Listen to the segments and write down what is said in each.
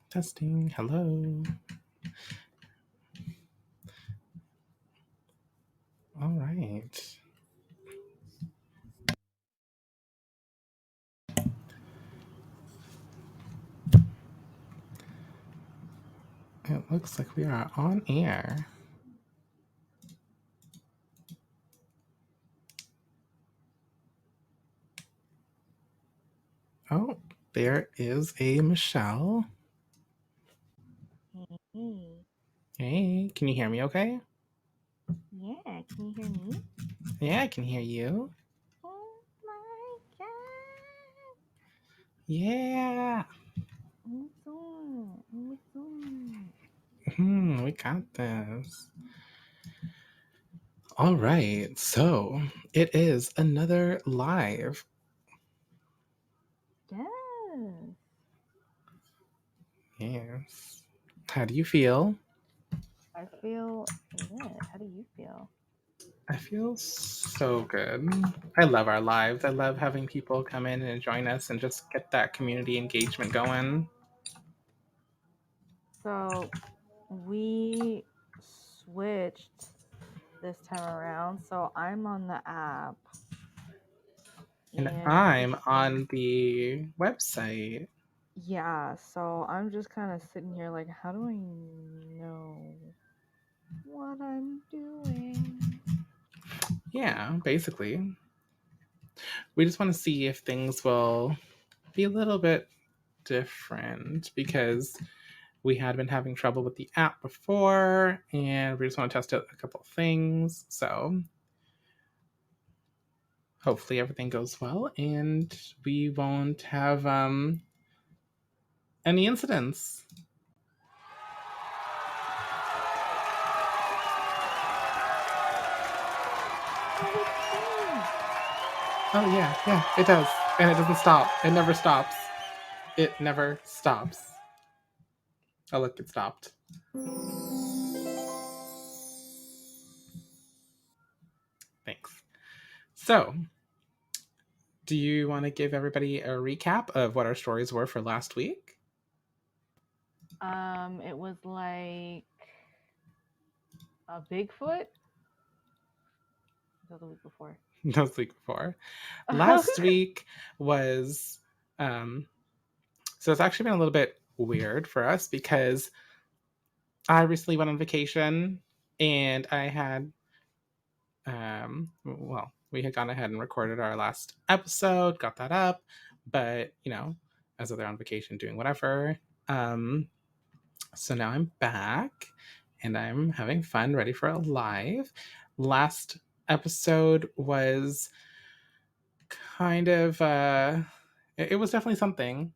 Testing. Hello. All right. It looks like we are on air. Oh, there is a Michelle. Hey. Hey, can you hear me okay? Yeah, can you hear me? Yeah, I can hear you. Oh my god. Yeah. What's on? What's on? We got this. All right. So it is another live. Yes. Yes. How do you feel? I feel lit. How do you feel? I feel so good. I love our lives. I love having people come in and join us and just get that community engagement going. So we switched this time around. So I'm on the app And and I'm Christian. on the website. Yeah, so I'm just kind of sitting here like, how do I know what I'm doing? Yeah, basically. We just want to see if things will be a little bit different because we had been having trouble with the app before and we just want to test out a couple of things. So hopefully everything goes well and we won't have any incidents. Oh, it's playing. Oh, yeah, it does. And it doesn't stop. It never stops. It never stops. Oh, look, it stopped. Thanks. So, do you want to give everybody a recap of what our stories were for last week? It was like a Bigfoot. The week before. No, week before. Last week was so it's actually been a little bit weird for us because I recently went on vacation and I had well, we had gone ahead and recorded our last episode, got that up, but as though they're on vacation doing whatever. So now I'm back and I'm having fun, ready for a live. Last episode was kind of it was definitely something.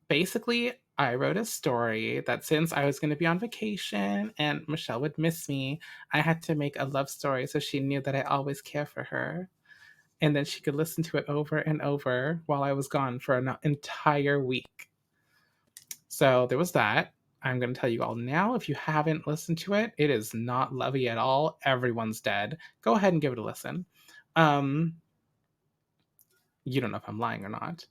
Basically, I wrote a story that since I was going to be on vacation and Michelle would miss me, I had to make a love story so she knew that I always care for her. And then she could listen to it over and over while I was gone for an entire week. So there was that. I'm going to tell you all now. If you haven't listened to it, it is not lovey at all. Everyone's dead. Go ahead and give it a listen. Um, you don't know if I'm lying or not.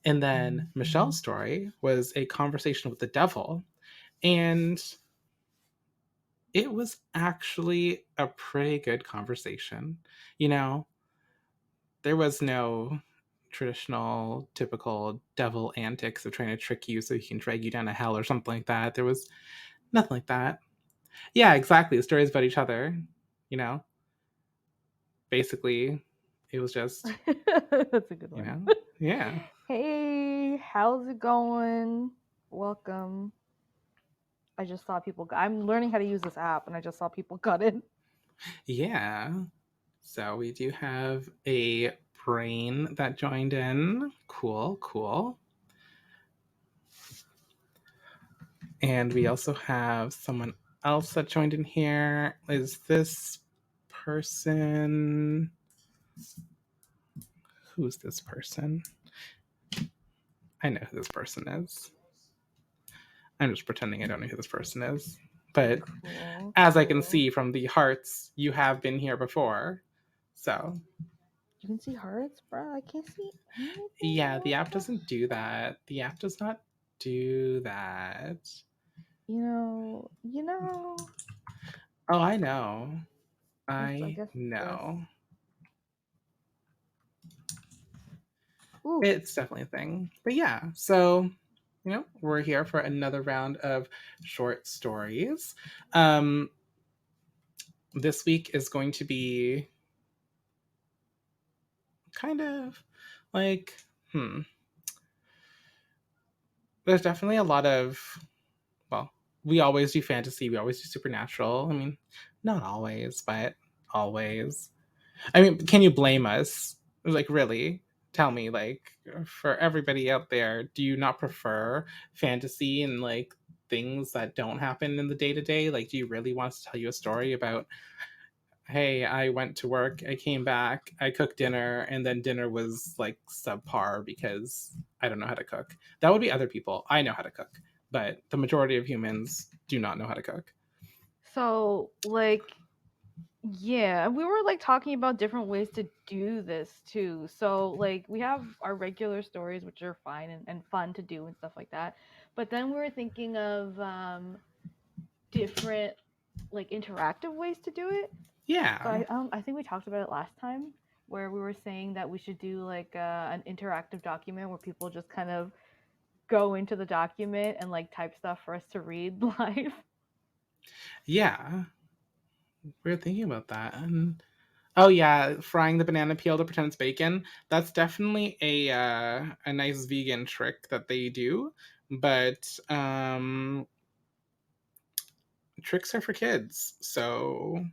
And then Michelle's story was a conversation with the devil. And it was actually a pretty good conversation. You know, there was no traditional, typical devil antics of trying to trick you so he can drag you down to hell or something like that. There was nothing like that. Yeah, exactly. Stories about each other, you know. Basically, it was just, That's a good one. yeah. Hey, how's it going? Welcome. I just saw people. I'm learning how to use this app, and I just saw people got in. Yeah. So we do have a brain that joined in. Cool. And we also have someone else that joined in here. Is this person? Who's this person? I know who this person is. I'm just pretending I don't know who this person is. But as I can see from the hearts, you have been here before. So you can see hearts, bro. I can't see anything. yeah, the app doesn't do that. The app does not do that. You know. Oh, I know. I I guess it's this. know. Ooh, It's definitely a thing. But yeah, so we're here for another round of short stories. Um, this week is going to be kind of like, there's definitely a lot of, well, we always do fantasy, we always do supernatural. I mean, not always, but always. I mean, can you blame us? Like, really? Tell me, like, for everybody out there, do you not prefer fantasy and like things that don't happen in the day to day? Like, do you really want us to tell you a story about, hey, I went to work, I came back, I cooked dinner, and then dinner was like subpar because I don't know how to cook? That would be other people. I know how to cook, but the majority of humans do not know how to cook. so like, yeah, we were like talking about different ways to do this too. So like, we have our regular stories, which are fine and fun to do and stuff like that. But then we were thinking of different like interactive ways to do it. So Yeah. I think we talked about it last time, where we were saying that we should do like an interactive document where people just kind of go into the document and like type stuff for us to read live. Yeah. We were thinking about that. And oh yeah, frying the banana peel to pretend it's bacon. That's definitely a nice vegan trick that they do. But tricks are for kids, so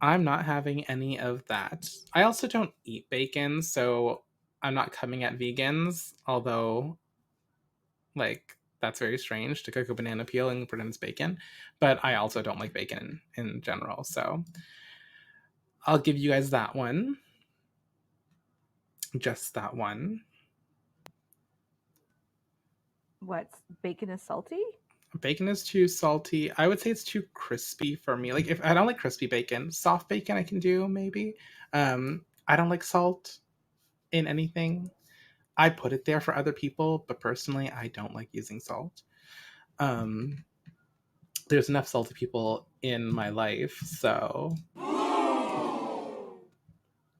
I'm not having any of that. I also don't eat bacon, so I'm not coming at vegans. Although, like, that's very strange to cook a banana peel and pretend it's bacon. But I also don't like bacon in general, so I'll give you guys that one. Just that one. What, bacon is salty? Bacon is too salty. I would say it's too crispy for me. Like if I don't like crispy bacon, soft bacon I can do maybe. I don't like salt in anything. I put it there for other people, but personally I don't like using salt. Um, there's enough salty people in my life, so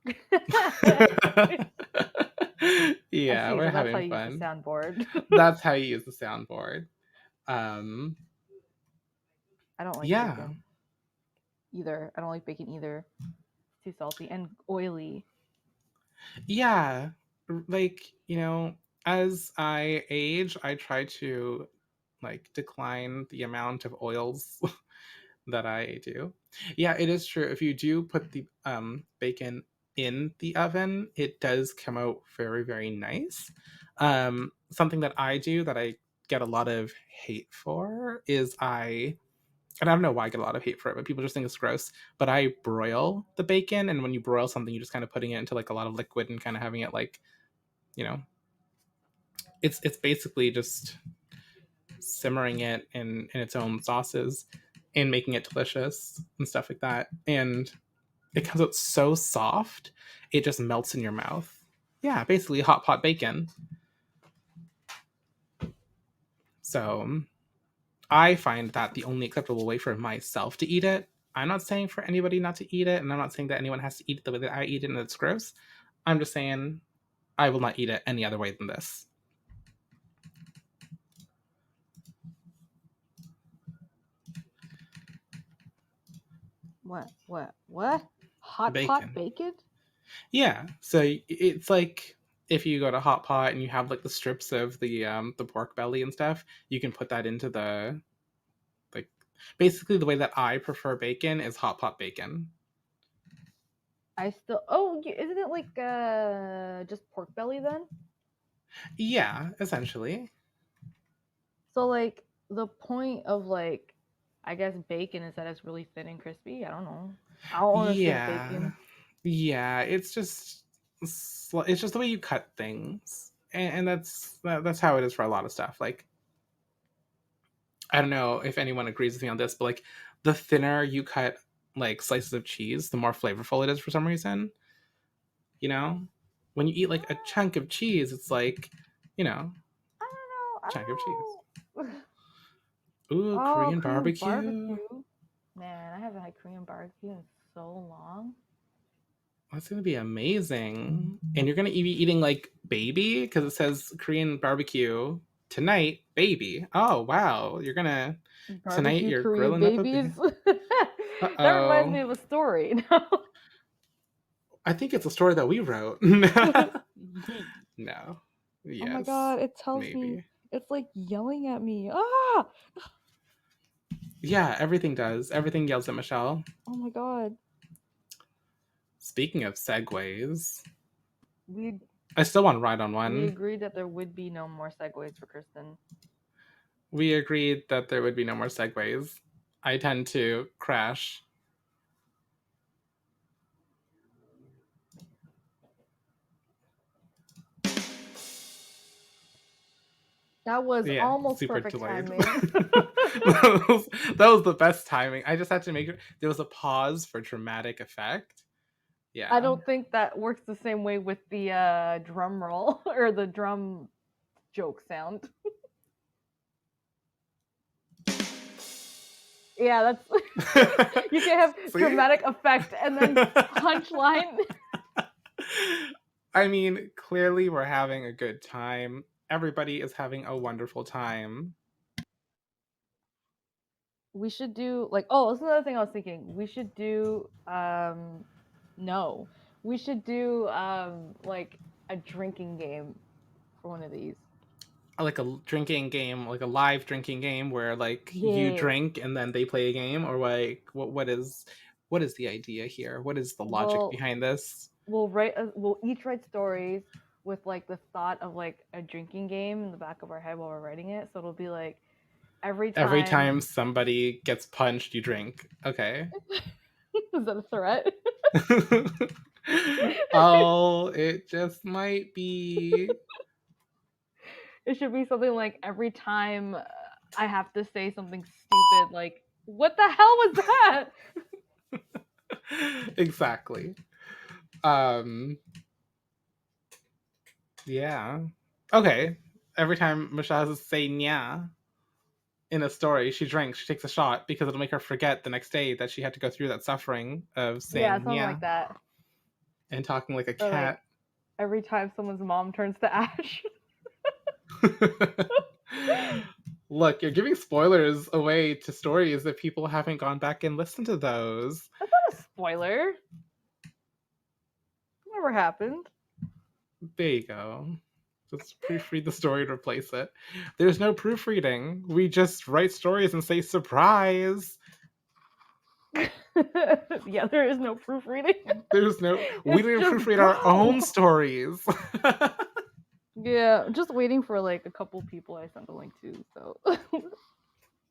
I yeah, see. we're So that's how having you use the fun. soundboard. That's how you use the soundboard. Um, I don't like yeah, bacon either. I don't like bacon either. It's too salty and oily. yeah, like as I age I try to like decline the amount of oils that I do. Yeah, it is true, if you do put the bacon in the oven it does come out very very nice. Something that I do that I get a lot of hate for is and I don't know why I get a lot of hate for it, but people just think it's gross. But I broil the bacon, and when you broil something, you're just kind of putting it into like a lot of liquid and kind of having it like, you know, it's basically just simmering it in its own sauces and making it delicious and stuff like that. And it comes out so soft, it just melts in your mouth. Yeah, basically hot pot bacon. So I find that the only acceptable way for myself to eat it. I'm not saying for anybody not to eat it, and I'm not saying that anyone has to eat it the way that I eat it and it's gross. I'm just saying I will not eat it any other way than this. What? Hot pot Bacon. bacon? Yeah. So it's like if you go to hot pot and you have like the strips of the pork belly and stuff, you can put that into the like basically the way that I prefer bacon is hot pot bacon. I still. Oh, isn't it like just pork belly then? Yeah, essentially. So like the point of like, I guess bacon is that it's really thin and crispy. I don't know. I don't understand Yeah. bacon. Yeah, it's just the way you cut things. And that's how it is for a lot of stuff. Like I don't know if anyone agrees with me on this, but like the thinner you cut like slices of cheese, the more flavorful it is for some reason. You know, when you eat like a chunk of cheese, it's like, you know, I don't chunk of cheese. Wow. Ooh, Oh, Korean Korean barbecue. barbecue. Man, I haven't had Korean barbecue in so long. That's gonna be amazing. And you're gonna be eating like baby because it says Korean barbecue tonight, baby. Oh wow, you're gonna tonight. Barbecue You're Korean grilling up a. babies. Uh That reminds me oh. of a story. I think it's a story that we wrote. Yeet. No. Oh my Yes. god, it tells me Maybe. it's like yelling at me. Ah! Yeah, everything does. Everything yells at Michelle. Oh my god. Speaking of segues, We I still want to ride on we one. agreed that there would be no more segues for Kristen. We agreed that there would be no more segues. I tend to crash. That was Yeah, almost super perfect delayed. timing. That was the best timing. I just had to make it. There was a pause for dramatic effect. I Yeah. don't think that works the same way with the drum roll or the drum joke sound. Yeah, that's you can have See? dramatic effect and then punchline. I mean, clearly we're having a good time. Everybody is having a wonderful time. We should do like oh, that's another thing I was thinking. We should do no. We should do like a drinking game for one of these. Like a drinking game, like a live drinking game where like you Yeah. drink and then they play a game, or like what is the idea here? What is the logic We'll behind this? we'll each write stories with like the thought of like a drinking game in the back of our head while we're writing it. So it'll be like every Every time time somebody gets punched, you drink. Okay. is that a threat? Oh, it just might be. It should be something like every time I have to say something stupid like what the hell was that? Exactly. Um, yeah. Okay. Every time Michelle has to say "nya" in a story, she drinks. She takes a shot because it'll make her forget the next day that she had to go through that suffering of Yeah, saying something like "nya" that. and talking like a Or like cat. every time someone's mom turns to ash. Look, you're giving spoilers away to stories that people haven't gone back and listened to those. That's not a spoiler. Never happened. There you go. Just proofread the story to replace it. There's no proofreading. We just write stories and say surprise. Yeah, there is no proofreading. There's no. We It's don't even just proofread our own go. stories. Yeah, I'm just waiting for like a couple people I sent the link to. So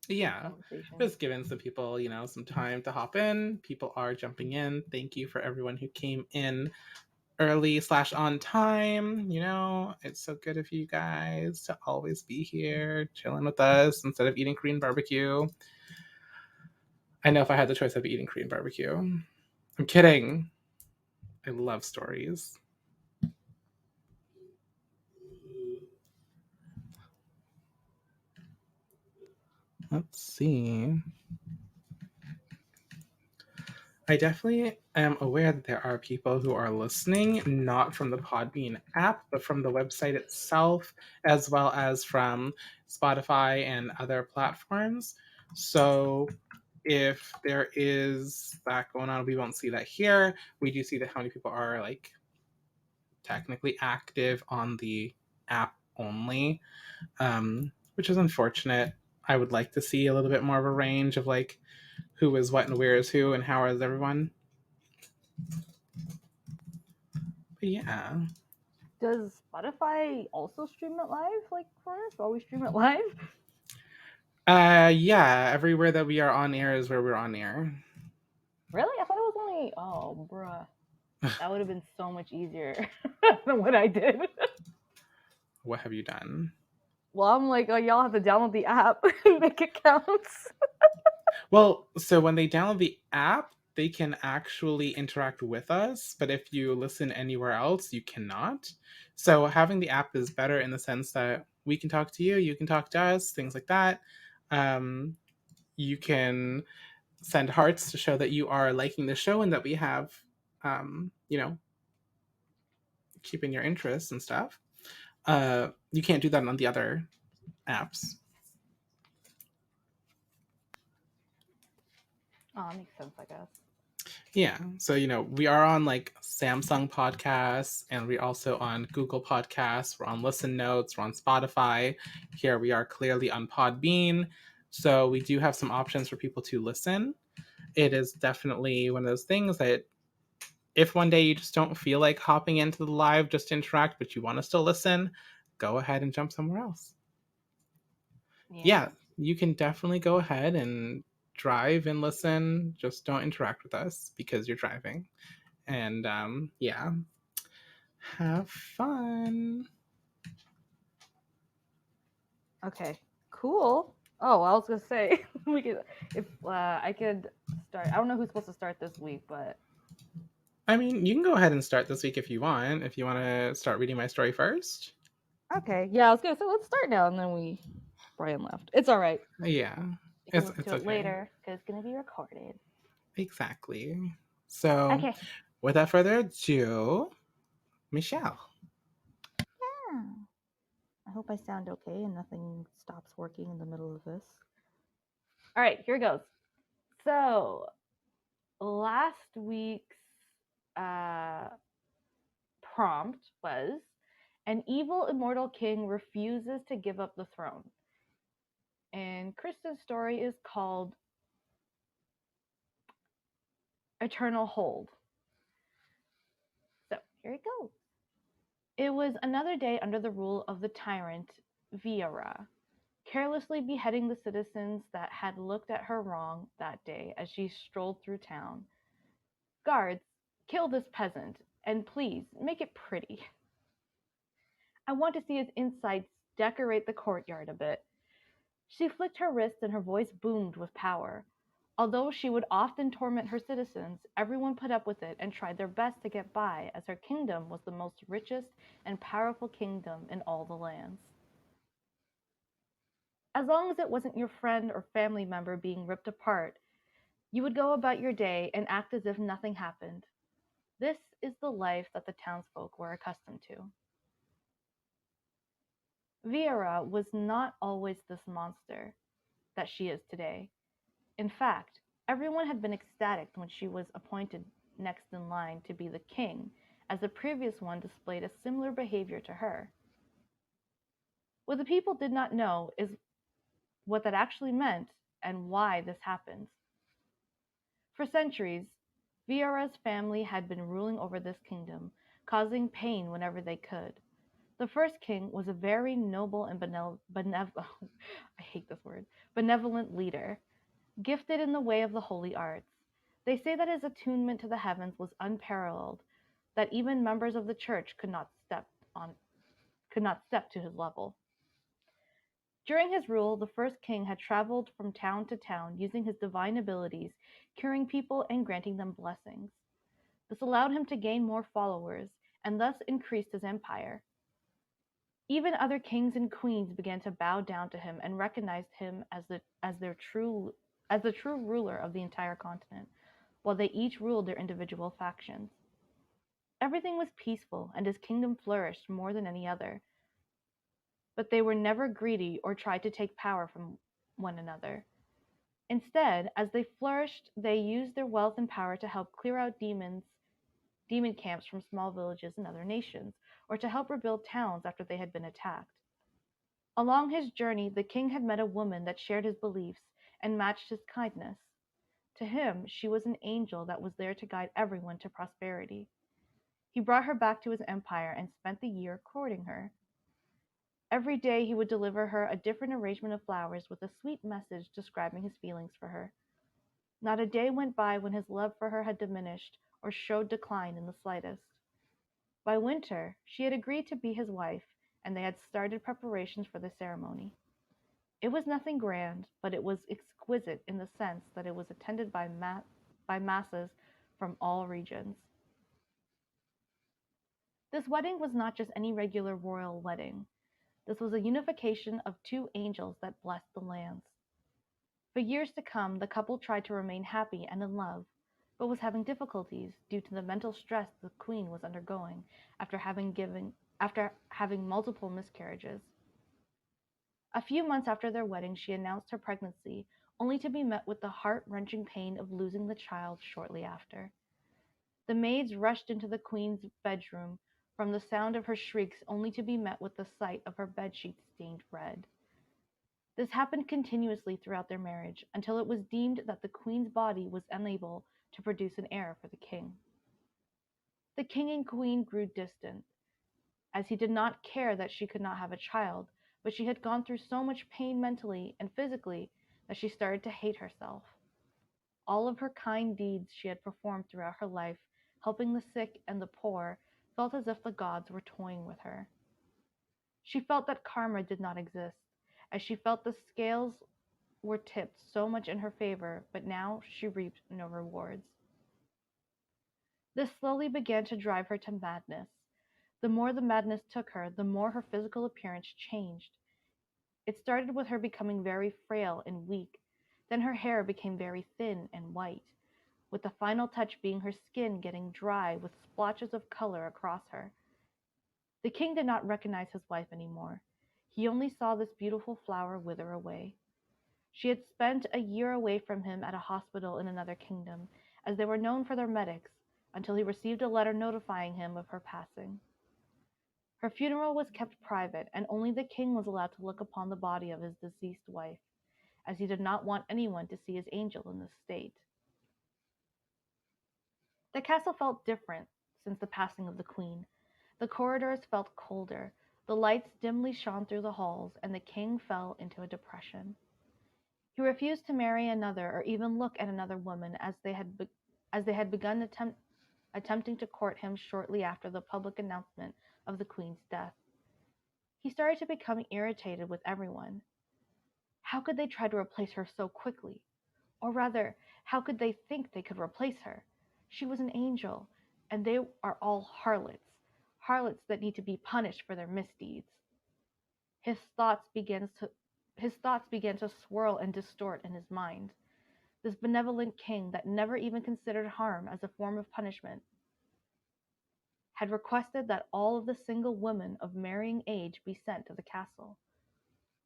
Yeah, conversation. just giving some people, some time to hop in. People are jumping in. Thank you for everyone who came in early slash on time. It's so good of you guys to always be here chilling with us instead of eating Korean barbecue. I know if I had the choice, I'd be eating Korean barbecue. I'm kidding. I love stories. Let's see. I definitely am aware that there are people who are listening, not from the Podbean app, but from the website itself, as well as from Spotify and other platforms. So if there is that going on, we won't see that here. We do see that how many people are like technically active on the app only, which is unfortunate. I would like to see a little bit more of a range of like who is what and where is who and how is everyone. But yeah. Does Spotify also stream it live like for us while we stream it live? Yeah, everywhere that we are on air is where we're on air. Really? I thought it was only oh bruh. That would have been so much easier than what I did. What have you done? Well, I'm like, oh, y'all have to download the app and make accounts. Well, so when they download the app, they can actually interact with us, but if you listen anywhere else, you cannot. So having the app is better in the sense that we can talk to you, you can talk to us, things like that. Um, you can send hearts to show that you are liking the show and that we have, you know, keeping your interests and stuff. You can't do that on the other apps. Oh, it makes sense, I guess. Yeah. So, we are on like Samsung Podcasts and we're also on Google Podcasts. We're on Listen Notes. We're on Spotify. Here we are clearly on Podbean. So, we do have some options for people to listen. It is definitely one of those things that if one day you just don't feel like hopping into the live just to interact, but you want to still listen, go ahead and jump somewhere else. Yeah. Yeah, you can definitely go ahead and drive and listen. Just don't interact with us because you're driving. And yeah, have fun. Okay. Cool. Oh, I was gonna say we could if I could start. I don't know who's supposed to start this week, but I mean, you can go ahead and start this week if you want. If you want to start reading my story first. okay. Yeah, I was gonna say let's start now, and then Brian left. It's all right. Yeah, You can listen it's to it okay. later because it's gonna be recorded. Exactly. So, Okay. without further ado, Michelle. Yeah. I hope I sound okay and nothing stops working in the middle of this. All right, here goes. So last week's uh, prompt was an evil immortal king refuses to give up the throne. And Kristen's story is called Eternal Hold. So here it goes. It was another day under the rule of the tyrant Viera, carelessly beheading the citizens that had looked at her wrong that day as she strolled through town. Guards, kill this peasant, and please make it pretty. I want to see his insides decorate the courtyard a bit. She flicked her wrists and her voice boomed with power. Although she would often torment her citizens, everyone put up with it and tried their best to get by, as her kingdom was the most richest and powerful kingdom in all the lands. As long as it wasn't your friend or family member being ripped apart, you would go about your day and act as if nothing happened. This is the life that the townsfolk were accustomed to. Viera was not always this monster that she is today. In fact, everyone had been ecstatic when she was appointed next in line to be the king, as the previous one displayed a similar behavior to her. What the people did not know is what that actually meant and why this happened. For centuries, Viera's family had been ruling over this kingdom, causing pain whenever they could. The first king was a very noble and I hate this word, benevolent leader, gifted in the way of the holy arts. They say that his attunement to the heavens was unparalleled, that even members of the church on could not step to his level. During his rule, the first king had traveled from town to town using his divine abilities, curing people and granting them blessings. This allowed him to gain more followers and thus increased his empire. Even other kings and queens began to bow down to him and recognized him as the true ruler of the entire continent, while they each ruled their individual factions. Everything was peaceful, and his kingdom flourished more than any other, but they were never greedy or tried to take power from one another. Instead, as they flourished, they used their wealth and power to help clear out demon camps from small villages in other nations, or to help rebuild towns after they had been attacked. Along his journey, the king had met a woman that shared his beliefs and matched his kindness. To him, she was an angel that was there to guide everyone to prosperity. He brought her back to his empire and spent the year courting her. Every day he would deliver her a different arrangement of flowers with a sweet message describing his feelings for her. Not a day went by when his love for her had diminished or showed decline in the slightest. By winter, she had agreed to be his wife, and they had started preparations for the ceremony. It was nothing grand, but it was exquisite in the sense that it was attended by masses from all regions. This wedding was not just any regular royal wedding. This was a unification of two angels that blessed the lands. For years to come, the couple tried to remain happy and in love, but was having difficulties due to the mental stress the queen was undergoing after having multiple miscarriages. A few months after their wedding, she announced her pregnancy, only to be met with the heart-wrenching pain of losing the child shortly after. The maids rushed into the queen's bedroom from the sound of her shrieks, only to be met with the sight of her bedsheets stained red. This happened continuously throughout their marriage, until it was deemed that the queen's body was unable to produce an heir for the king. The king and queen grew distant, as he did not care that she could not have a child, but she had gone through so much pain mentally and physically that she started to hate herself. All of her kind deeds she had performed throughout her life, helping the sick and the poor, felt as if the gods were toying with her. She felt that karma did not exist, as she felt the scales were tipped so much in her favor, but now she reaped no rewards. This slowly began to drive her to madness. The more the madness took her, the more her physical appearance changed. It started with her becoming very frail and weak. Then her hair became very thin and white, with the final touch being her skin getting dry with splotches of color across her. The king did not recognize his wife anymore. He only saw this beautiful flower wither away. She had spent a year away from him at a hospital in another kingdom, as they were known for their medics, until he received a letter notifying him of her passing. Her funeral was kept private, and only the king was allowed to look upon the body of his deceased wife, as he did not want anyone to see his angel in this state. The castle felt different since the passing of the queen. The corridors felt colder, the lights dimly shone through the halls, and the king fell into a depression. He refused to marry another or even look at another woman, as they had begun attempting to court him shortly after the public announcement of the queen's death. He started to become irritated with everyone. How could they try to replace her so quickly? Or rather, how could they think they could replace her? She was an angel, and they are all harlots that need to be punished for their misdeeds. His thoughts began to his thoughts began to swirl and distort in his mind. This benevolent king that never even considered harm as a form of punishment had requested that all of the single women of marrying age be sent to the castle.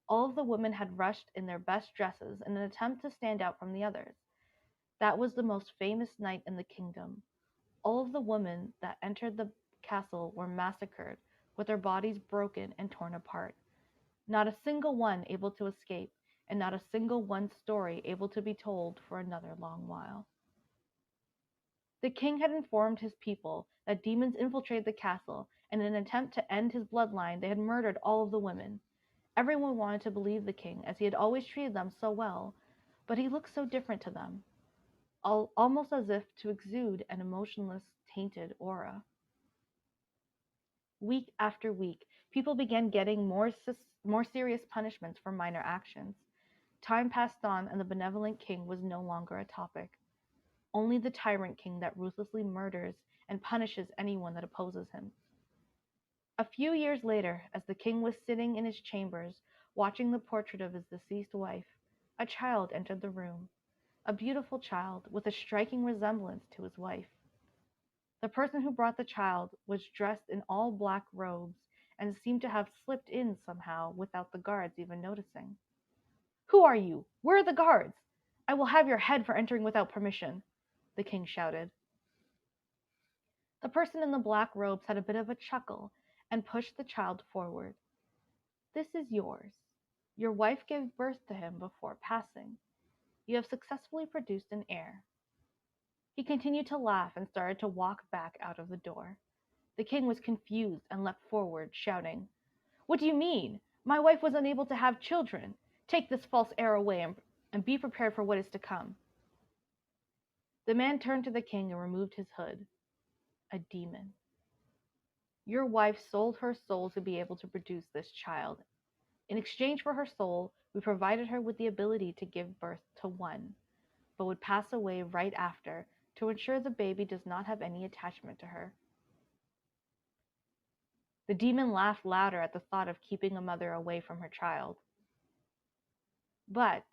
All of the women had rushed in their best dresses in an attempt to stand out from the others. That was the most famous night in the kingdom. All of the women that entered the castle were massacred, with their bodies broken and torn apart. Not a single one able to escape, and not a single one story able to be told for another long while. The king had informed his people that demons infiltrated the castle, and in an attempt to end his bloodline, they had murdered all of the women. Everyone wanted to believe the king, as he had always treated them so well, but he looked so different to them, almost as if to exude an emotionless, tainted aura. Week after week, people began getting more serious punishments for minor actions. Time passed on, and the benevolent king was no longer a topic. Only the tyrant king that ruthlessly murders and punishes anyone that opposes him. A few years later, as the king was sitting in his chambers, watching the portrait of his deceased wife, a child entered the room, a beautiful child with a striking resemblance to his wife. The person who brought the child was dressed in all black robes and seemed to have slipped in somehow without the guards even noticing. "Who are you? Where are the guards? I will have your head for entering without permission," the king shouted. The person in the black robes had a bit of a chuckle and pushed the child forward. "This is yours. Your wife gave birth to him before passing. You have successfully produced an heir." He continued to laugh and started to walk back out of the door. The king was confused and leapt forward, shouting, "What do you mean? My wife was unable to have children. Take this false heir away and be prepared for what is to come." The man turned to the king and removed his hood. "A demon. Your wife sold her soul to be able to produce this child. In exchange for her soul, we provided her with the ability to give birth to one, but would pass away right after to ensure the baby does not have any attachment to her. The demon laughed louder at the thought of keeping a mother away from her child. But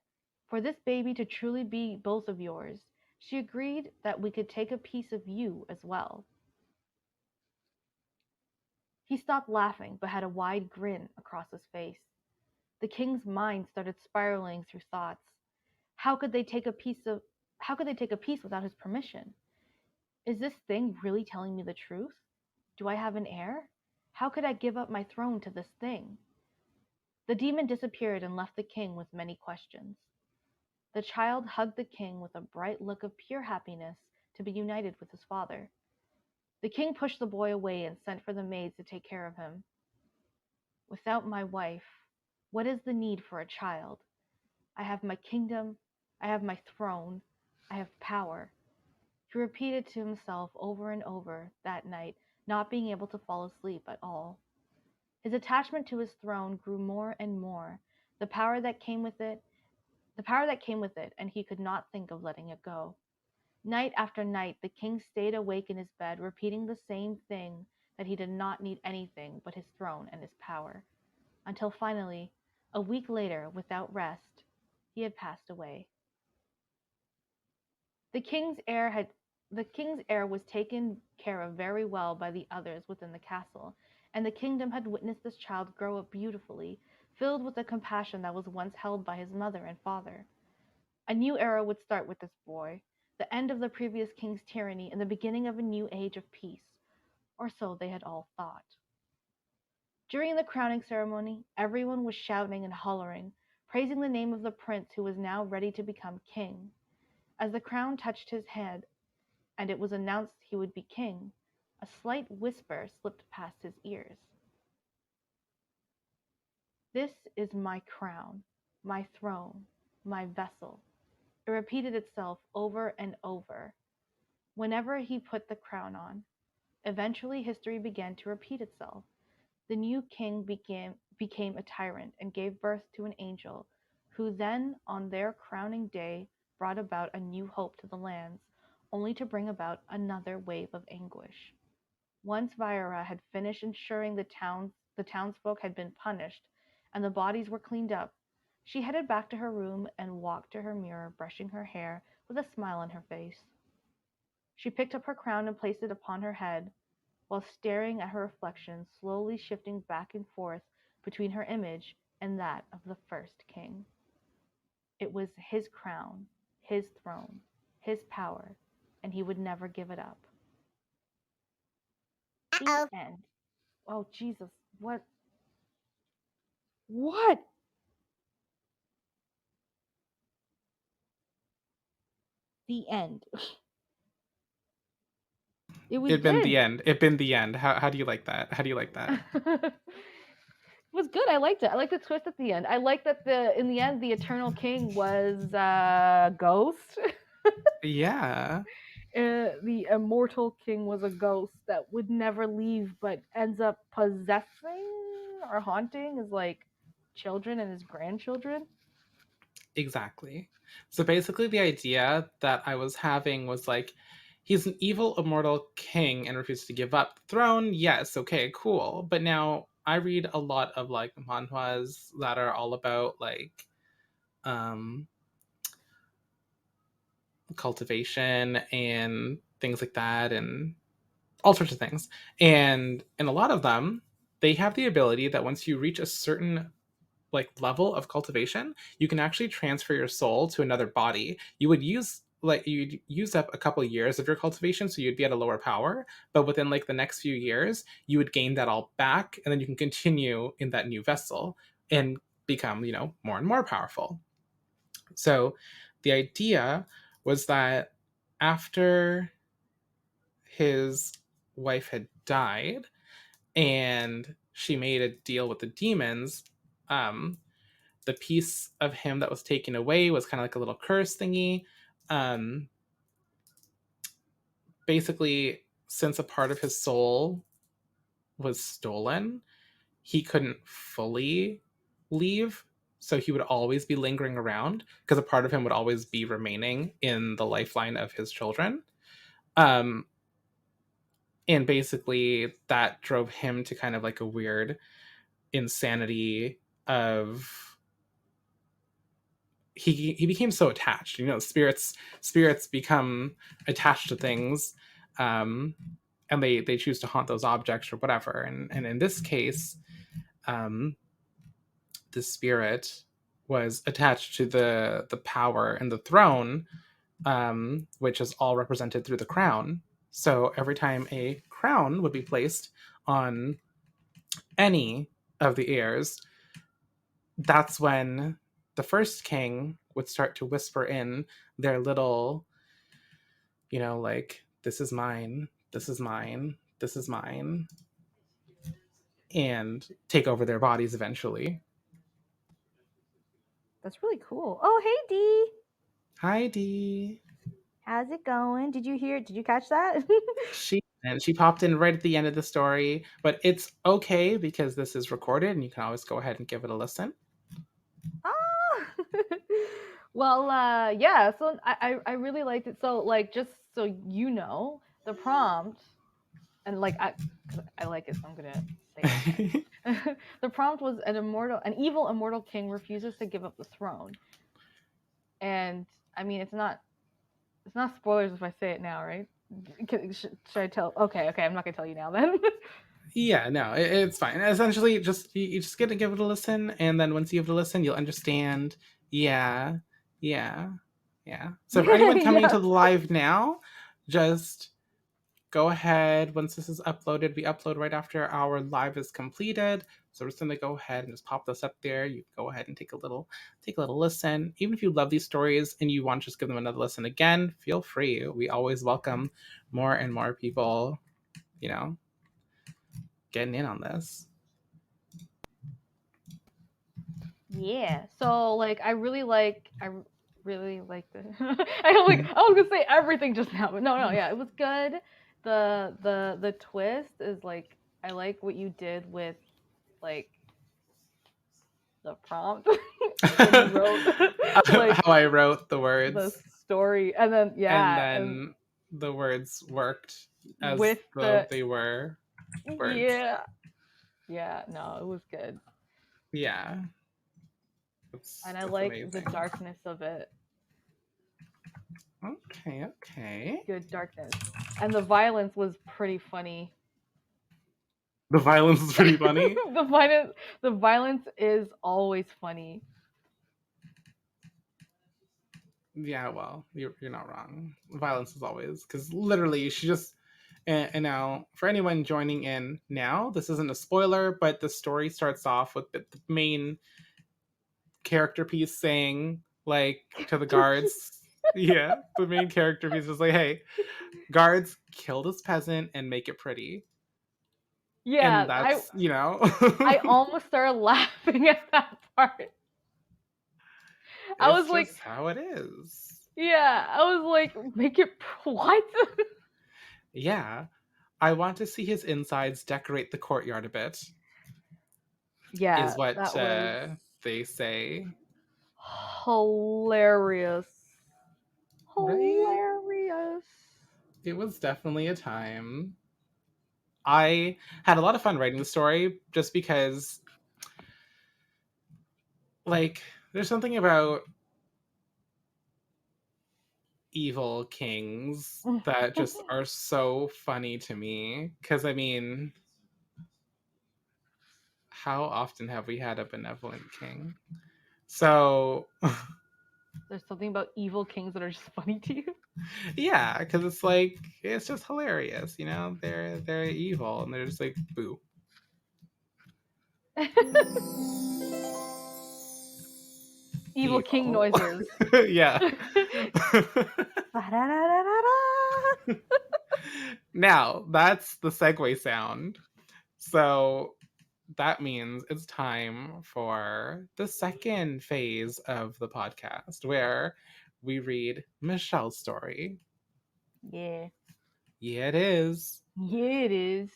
for this baby to truly be both of yours, she agreed that we could take a piece of you as well. He stopped laughing, but had a wide grin across his face. The king's mind started spiraling through thoughts. How could they take a piece of how could they take a piece without his permission? Is this thing really telling me the truth? Do I have an heir? How could I give up my throne to this thing? The demon disappeared and left the king with many questions. The child hugged the king with a bright look of pure happiness to be united with his father. The king pushed the boy away and sent for the maids to take care of him. Without my wife, what is the need for a child? I have my kingdom, I have my throne, I have power. He repeated to himself over and over that night, not being able to fall asleep at all. His attachment to his throne grew more and more, the power that came with it, the power that came with it, and he could not think of letting it go. Night after night, the king stayed awake in his bed, repeating the same thing, that he did not need anything but his throne and his power, until finally, a week later, without rest, he had passed away. The king's heir had the king's heir was taken care of very well by the others within the castle, and the kingdom had witnessed this child grow up beautifully, filled with the compassion that was once held by his mother and father. A new era would start with this boy, the end of the previous king's tyranny and the beginning of a new age of peace, or so they had all thought. During the crowning ceremony, everyone was shouting and hollering, praising the name of the prince who was now ready to become king. As the crown touched his head and it was announced he would be king, a slight whisper slipped past his ears. This is my crown, my throne, my vessel. It repeated itself over and over whenever he put the crown on. Eventually, history began to repeat itself. The new king became a tyrant and gave birth to an angel, who then, on their crowning day, brought about a new hope to the lands, only to bring about another wave of anguish. Once Vaira had finished ensuring the townsfolk had been punished and the bodies were cleaned up, she headed back to her room and walked to her mirror, brushing her hair with a smile on her face. She picked up her crown and placed it upon her head, while staring at her reflection, slowly shifting back and forth between her image and that of the first king. It was his crown, his throne, his power, and he would never give it up. The Uh-oh. end. Oh, Jesus. What? What? The end. It was It'd been the good. end. It'd been the end. How do you like that? How do you like that? It was good. I liked it. I liked the twist at the end. I liked that in the end the Eternal King was a ghost. Yeah, The immortal king was a ghost that would never leave but ends up possessing or haunting his like children and his grandchildren. exactly. So basically, the idea that I was having was like, he's an evil immortal king and refuses to give up the throne. Yes, okay, cool. But now I read a lot of like manhwas that are all about like um cultivation and things like that and all sorts of things. And in a lot of them, they have the ability that once you reach a certain like level of cultivation, you can actually transfer your soul to another body. You'd use up a couple of years of your cultivation, so you'd be at a lower power, but within like the next few years you would gain that all back, and then you can continue in that new vessel and become, more and more powerful. So the idea was that after his wife had died and she made a deal with the demons, um, the piece of him that was taken away was kind of like a little curse thingy. Um, Basically, since a part of his soul was stolen, he couldn't fully leave. So he would always be lingering around because a part of him would always be remaining in the lifeline of his children. Um, And basically that drove him to kind of like a weird insanity of he became so attached. You know, spirits become attached to things, um, and they choose to haunt those objects or whatever. And in this case, um, the spirit was attached to the power and the throne, which is all represented through the crown. So every time a crown would be placed on any of the heirs, that's when the first king would start to whisper in their little, like, this is mine, this is mine, this is mine, and take over their bodies eventually. That's really cool. Oh, hey Dee. Heidi. How's it going? Did you catch that? She popped in right at the end of the story, but it's okay because this is recorded and you can always go ahead and give it a listen. Ah. Well, yeah, so I really liked it. So like just so you know, the prompt and like I like it, so I'm gonna say it again. The prompt was an evil immortal king refuses to give up the throne. And I mean it's not spoilers if I say it now, right? Should I tell? Okay, I'm not gonna tell you now then. Yeah, no, it's fine. Essentially, just you just get to give it a listen, and then once you give it a listen, you'll understand. Yeah, yeah, yeah. So for anyone coming Yeah. to the live now, just go ahead. Once this is uploaded, we upload right after our live is completed. So we're just gonna go ahead and just pop this up there. You go ahead and take a little listen. Even if you love these stories and you want to just give them another listen again, feel free. We always welcome more and more people. You know, getting in on this. Yeah. So like I really liked it. I don't like I was gonna say everything just now, but no, yeah, it was good. The twist is like I like what you did with like the prompt when you wrote like How I wrote the the words, story and then and yeah, and then the words worked as with though the they were words. yeah. Yeah, no, it was good. Yeah, And I that's like the amazing. darkness of it. Okay, okay. Good darkness. And the violence was pretty funny. The violence is pretty funny. The violence is always funny. Yeah, well, you're not wrong. Violence is always because literally she just and now for anyone joining in now, this isn't a spoiler, but the story starts off with the main character piece saying like to the guards, yeah, the main character piece was like, "Hey, guards, kill this peasant and make it pretty." And Yeah, that's I almost started laughing at that part. I it's was like, just how it is. yeah, I was like, make it what? Yeah, I want to see his insides decorate the courtyard a bit. Is Yeah, what that was they say, hilarious. right? Hilarious. It was definitely a time. I had a lot of fun writing the story just because, like, there's something about evil kings that just are so funny to me. Because, I mean, how often have we had a benevolent king? So, There's something about evil kings that are just funny to you. yeah, because it's like, it's just hilarious, They're evil and they're just like, boo. Evil king Evil. noises. Yeah. Now, that's the segue sound. So that means it's time for the second phase of the podcast where we read Michelle's story. Yeah. Yeah, it is. Yeah, it is.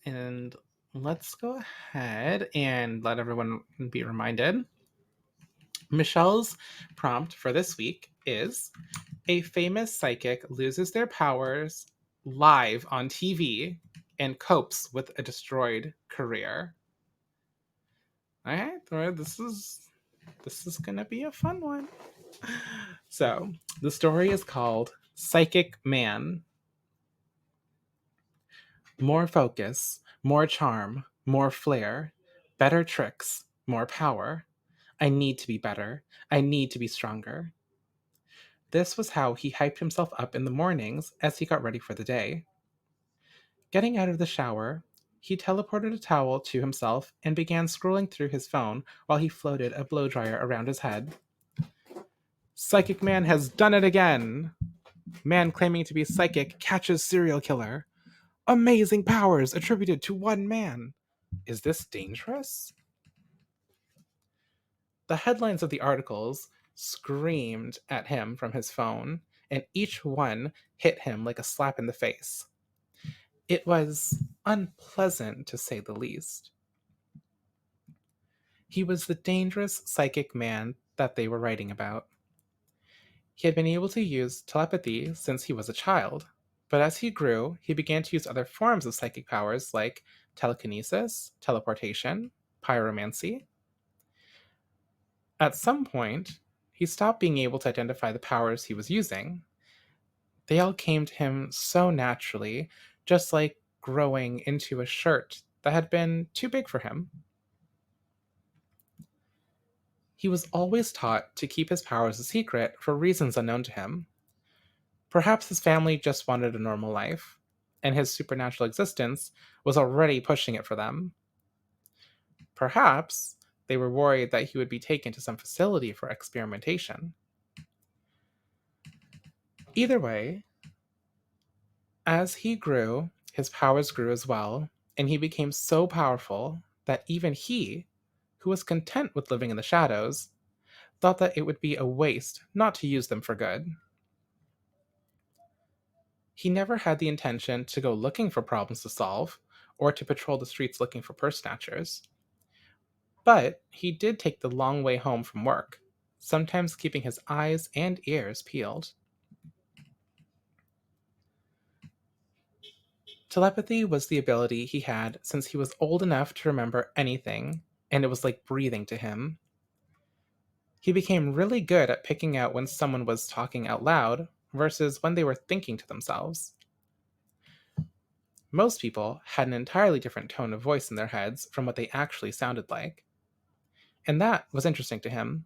And let's go ahead and let everyone be reminded. Michelle's prompt for this week is: a famous psychic loses their powers live on TV and copes with a destroyed career. All right, this is gonna be a fun one. So the story is called Psychic Man. More focus, more charm, more flair, better tricks, more power. I need to be better. I need to be stronger. This was how he hyped himself up in the mornings as he got ready for the day. Getting out of the shower, he teleported a towel to himself and began scrolling through his phone while he floated a blow dryer around his head. Psychic Man has done it again! Man claiming to be psychic catches serial killer. Amazing powers attributed to one man. Is this dangerous? The headlines of the articles screamed at him from his phone, and each one hit him like a slap in the face. It was unpleasant, to say the least. He was the dangerous psychic man that they were writing about. He had been able to use telepathy since he was a child, but as he grew, he began to use other forms of psychic powers like telekinesis, teleportation, pyromancy. At some point, he stopped being able to identify the powers he was using. They all came to him so naturally, just like growing into a shirt that had been too big for him. He was always taught to keep his powers a secret for reasons unknown to him. Perhaps his family just wanted a normal life, and his supernatural existence was already pushing it for them. Perhaps they were worried that he would be taken to some facility for experimentation. Either way, as he grew, his powers grew as well, and he became so powerful that even he, who was content with living in the shadows, thought that it would be a waste not to use them for good. He never had the intention to go looking for problems to solve, or to patrol the streets looking for purse snatchers. But he did take the long way home from work, sometimes keeping his eyes and ears peeled. Telepathy was the ability he had since he was old enough to remember anything, and it was like breathing to him. He became really good at picking out when someone was talking out loud versus when they were thinking to themselves. Most people had an entirely different tone of voice in their heads from what they actually sounded like, and that was interesting to him.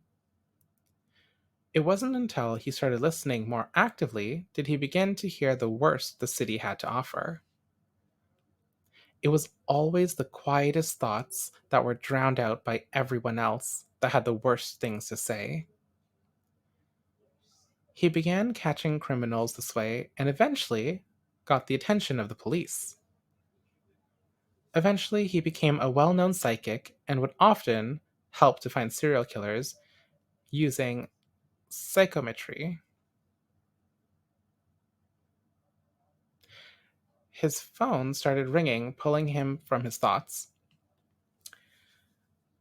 It wasn't until he started listening more actively did he begin to hear the worst the city had to offer. It was always the quietest thoughts that were drowned out by everyone else that had the worst things to say. He began catching criminals this way and eventually got the attention of the police. Eventually, he became a well known psychic and would often help to find serial killers using psychometry. His phone started ringing, pulling him from his thoughts.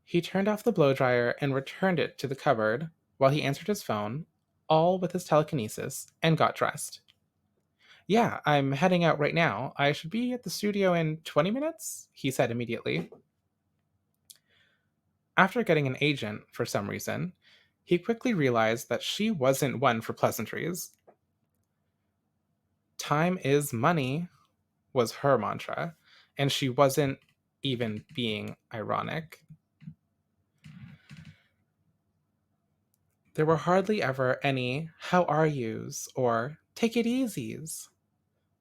He turned off the blow dryer and returned it to the cupboard while he answered his phone, all with his telekinesis, and got dressed. Yeah, I'm heading out right now. I should be at the studio in 20 minutes, he said immediately. After getting an agent for some reason, he quickly realized that she wasn't one for pleasantries. Time is money was her mantra, and she wasn't even being ironic. There were hardly ever any "how are yous" or "take it easies."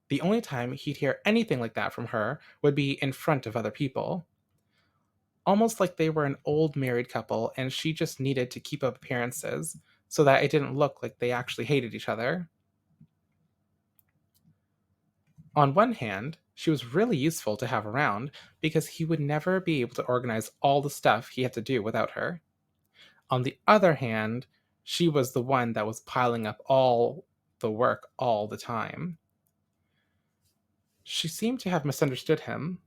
The only time he'd hear anything like that from her would be in front of other people. Almost like they were an old married couple and she just needed to keep up appearances so that it didn't look like they actually hated each other. On one hand, she was really useful to have around because he would never be able to organize all the stuff he had to do without her. On the other hand, she was the one that was piling up all the work all the time. She seemed to have misunderstood him,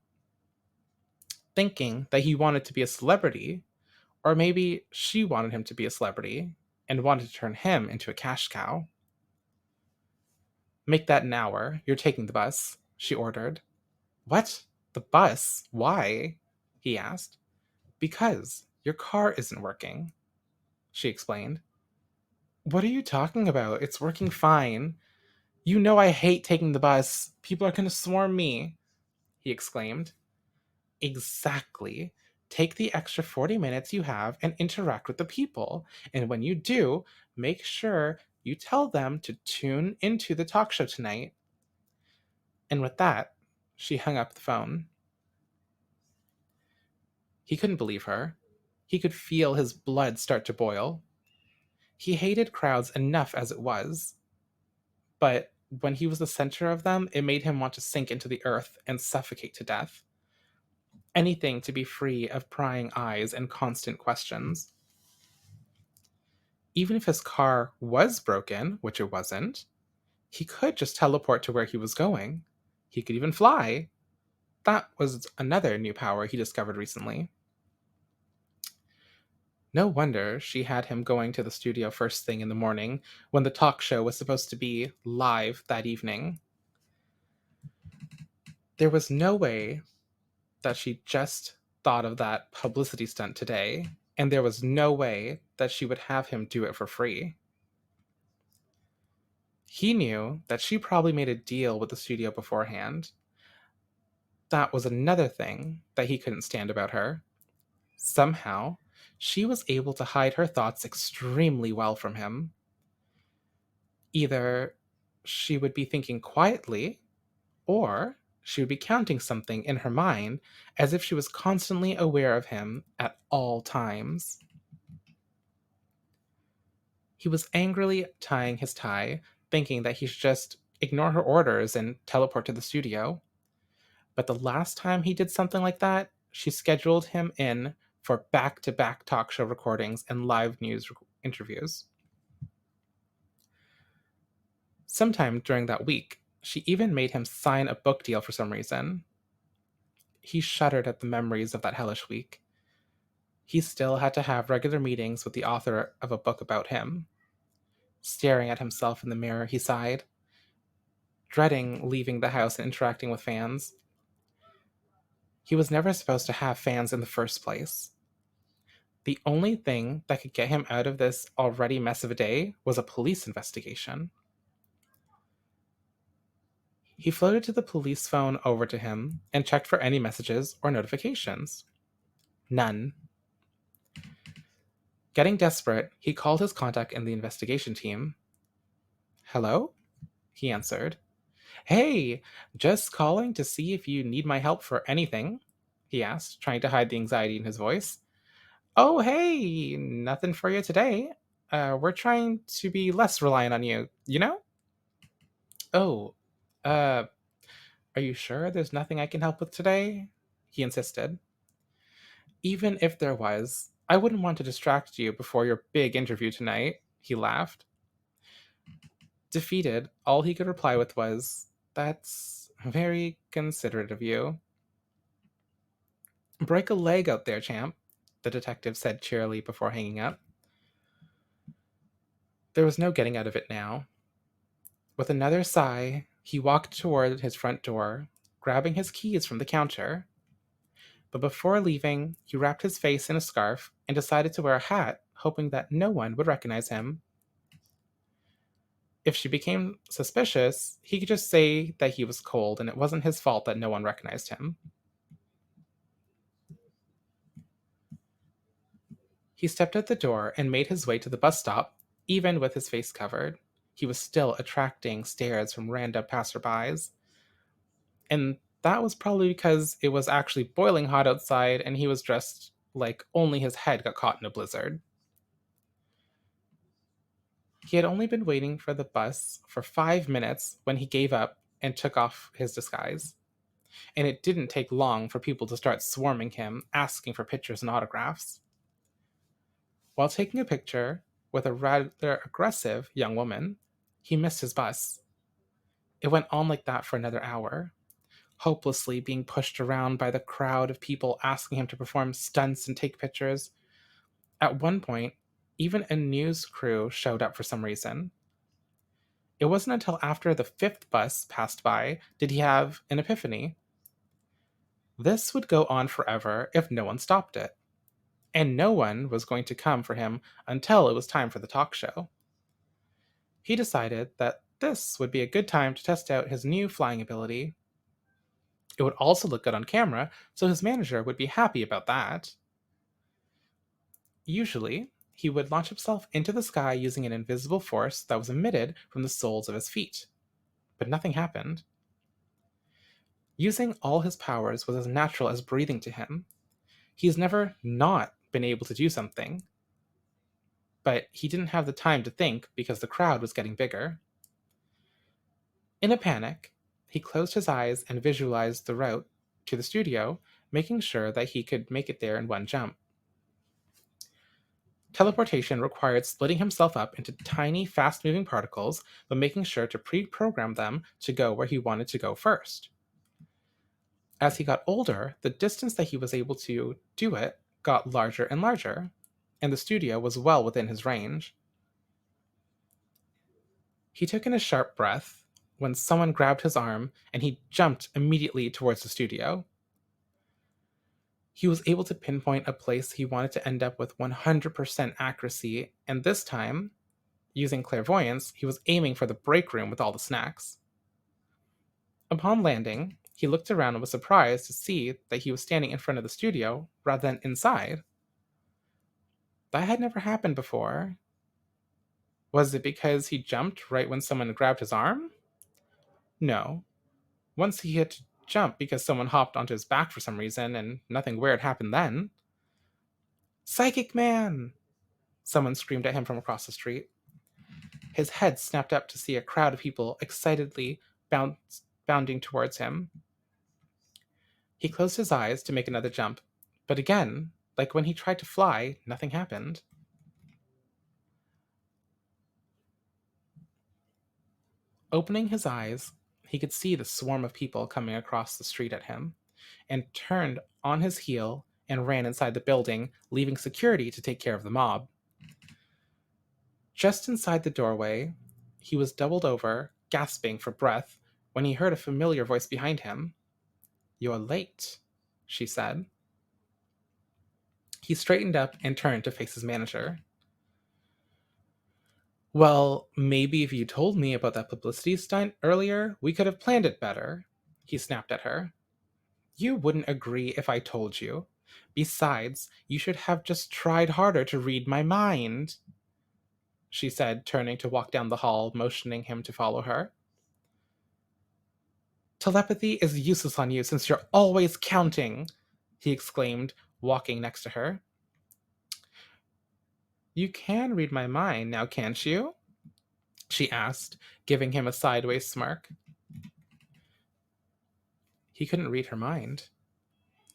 thinking that he wanted to be a celebrity, or maybe she wanted him to be a celebrity and wanted to turn him into a cash cow. Make that an hour. You're taking the bus, she ordered. What? The bus? Why? He asked. Because your car isn't working, she explained. What are you talking about? It's working fine. You know I hate taking the bus. People are going to swarm me, he exclaimed. Exactly. Take the extra 40 minutes you have and interact with the people. And when you do, make sure you tell them to tune into the talk show tonight. And with that, she hung up the phone. He couldn't believe her. He could feel his blood start to boil. He hated crowds enough as it was, but when he was the center of them, it made him want to sink into the earth and suffocate to death. Anything to be free of prying eyes and constant questions. Even if his car was broken, which it wasn't, he could just teleport to where he was going. He could even fly. That was another new power he discovered recently. No wonder she had him going to the studio first thing in the morning when the talk show was supposed to be live that evening. There was no way that she just thought of that publicity stunt today, and there was no way that she would have him do it for free. He knew that she probably made a deal with the studio beforehand. That was another thing that he couldn't stand about her. Somehow, she was able to hide her thoughts extremely well from him. Either she would be thinking quietly, or she would be counting something in her mind as if she was constantly aware of him at all times. He was angrily tying his tie, thinking that he should just ignore her orders and teleport to the studio. But the last time he did something like that, she scheduled him in for back to back talk show recordings and live news interviews. Sometime during that week, she even made him sign a book deal for some reason. He shuddered at the memories of that hellish week. He still had to have regular meetings with the author of a book about him. Staring at himself in the mirror, he sighed, dreading leaving the house and interacting with fans. He was never supposed to have fans in the first place. The only thing that could get him out of this already mess of a day was a police investigation. He floated to the police phone over to him and checked for any messages or notifications. None. Getting desperate, he called his contact in the investigation team. Hello? He answered. Hey, just calling to see if you need my help for anything, he asked, trying to hide the anxiety in his voice. Oh, hey, nothing for you today. We're trying to be less reliant on you, you know? Oh, uh, are you sure there's nothing I can help with today? He insisted. Even if there was, I wouldn't want to distract you before your big interview tonight, he laughed. Defeated, all he could reply with was, That's very considerate of you. Break a leg out there, champ, the detective said cheerily before hanging up. There was no getting out of it now. With another sigh, he walked toward his front door, grabbing his keys from the counter. But before leaving, he wrapped his face in a scarf and decided to wear a hat, hoping that no one would recognize him. If she became suspicious, he could just say that he was cold and it wasn't his fault that no one recognized him. He stepped out the door and made his way to the bus stop, even with his face covered. He was still attracting stares from random passerbys. And that was probably because it was actually boiling hot outside and he was dressed like only his head got caught in a blizzard. He had only been waiting for the bus for 5 minutes when he gave up and took off his disguise. And it didn't take long for people to start swarming him, asking for pictures and autographs. While taking a picture with a rather aggressive young woman, he missed his bus. It went on like that for another hour, hopelessly being pushed around by the crowd of people asking him to perform stunts and take pictures. At one point, even a news crew showed up for some reason. It wasn't until after the fifth bus passed by did he have an epiphany. This would go on forever if no one stopped it, and no one was going to come for him until it was time for the talk show. He decided that this would be a good time to test out his new flying ability. It would also look good on camera, so his manager would be happy about that. Usually, he would launch himself into the sky using an invisible force that was emitted from the soles of his feet. But nothing happened. Using all his powers was as natural as breathing to him. He has never not been able to do something, but he didn't have the time to think because the crowd was getting bigger. In a panic, he closed his eyes and visualized the route to the studio, making sure that he could make it there in one jump. Teleportation required splitting himself up into tiny, fast moving particles, but making sure to pre program them to go where he wanted to go first. As he got older, the distance that he was able to do it got larger and larger, and the studio was well within his range. He took in a sharp breath when someone grabbed his arm and he jumped immediately towards the studio. He was able to pinpoint a place he wanted to end up with 100% accuracy, and this time, using clairvoyance, he was aiming for the break room with all the snacks. Upon landing, he looked around and was surprised to see that he was standing in front of the studio rather than inside. That had never happened before. Was it because he jumped right when someone grabbed his arm? No. Once he had to jump because someone hopped onto his back for some reason, and nothing weird happened then. Psychic Man! Someone screamed at him from across the street. His head snapped up to see a crowd of people excitedly bounding towards him. He closed his eyes to make another jump, but again, like when he tried to fly, nothing happened. Opening his eyes, he could see the swarm of people coming across the street at him, and turned on his heel and ran inside the building, leaving security to take care of the mob. Just inside the doorway, he was doubled over, gasping for breath, when he heard a familiar voice behind him. "You're late," she said. He straightened up and turned to face his manager. "Well, maybe if you told me about that publicity stunt earlier, we could have planned it better," he snapped at her. "You wouldn't agree if I told you. Besides, you should have just tried harder to read my mind," she said, turning to walk down the hall, motioning him to follow her. "Telepathy is useless on you since you're always counting," he exclaimed, walking next to her. "You can read my mind now, can't you?" she asked, giving him a sideways smirk. He couldn't read her mind.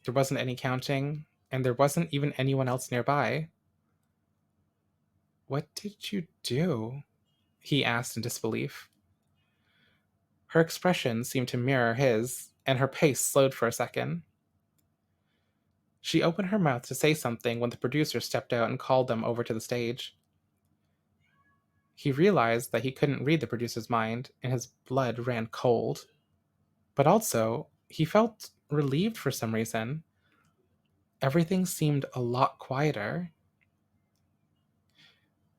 There wasn't any counting, and there wasn't even anyone else nearby. "What did you do?" he asked in disbelief. Her expression seemed to mirror his, and her pace slowed for a second. She opened her mouth to say something when the producer stepped out and called them over to the stage. He realized that he couldn't read the producer's mind, and his blood ran cold. But also, he felt relieved for some reason. Everything seemed a lot quieter.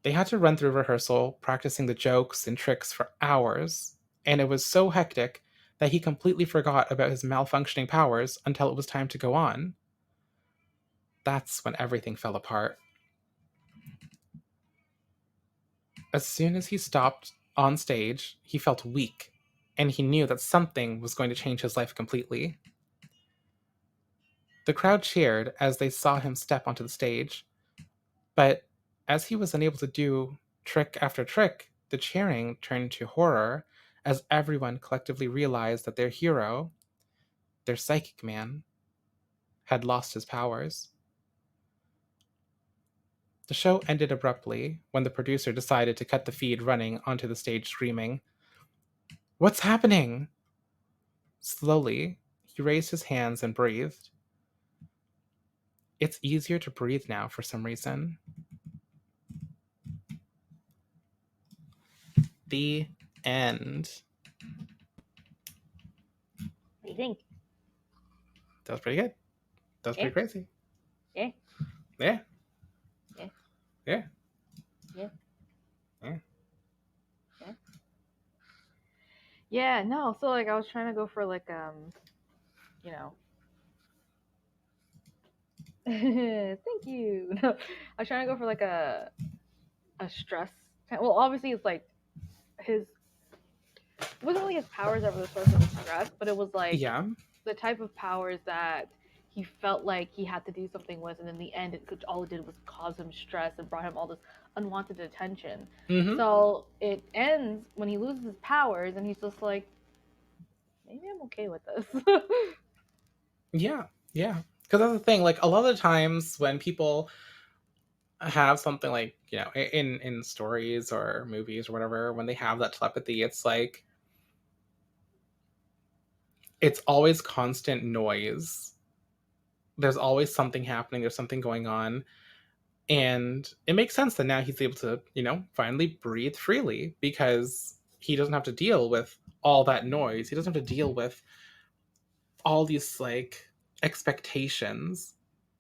They had to run through rehearsal, practicing the jokes and tricks for hours, and it was so hectic that he completely forgot about his malfunctioning powers until it was time to go on. That's when everything fell apart. As soon as he stopped on stage, he felt weak, and he knew that something was going to change his life completely. The crowd cheered as they saw him step onto the stage, but as he was unable to do trick after trick, the cheering turned to horror as everyone collectively realized that their hero, their psychic man, had lost his powers. The show ended abruptly when the producer decided to cut the feed running onto the stage screaming, "What's happening?" Slowly, he raised his hands and breathed. It's easier to breathe now for some reason. The And What do you think? that was pretty good. That was Yeah, pretty crazy. yeah, Yeah, yeah, yeah, yeah, yeah. yeah. Yeah, no. So like, I was trying to go for like, you know, thank you. No, I was trying to go for like a stress. Well, obviously it's like his it wasn't really his powers that were the source of his stress, but it was like Yeah. the type of powers that he felt like he had to do something with, and in the end, all it did was cause him stress and brought him all this unwanted attention. Mm-hmm. So it ends when he loses his powers, and he's just like, maybe I'm okay with this. Yeah, yeah. Because that's the thing. Like a lot of the times when people have something like in stories or movies or whatever, when they have that telepathy, it's like it's always constant noise. There's always something happening. There's something going on, and it makes sense that now he's able to finally breathe freely because he doesn't have to deal with all that noise. He doesn't have to deal with all these like expectations,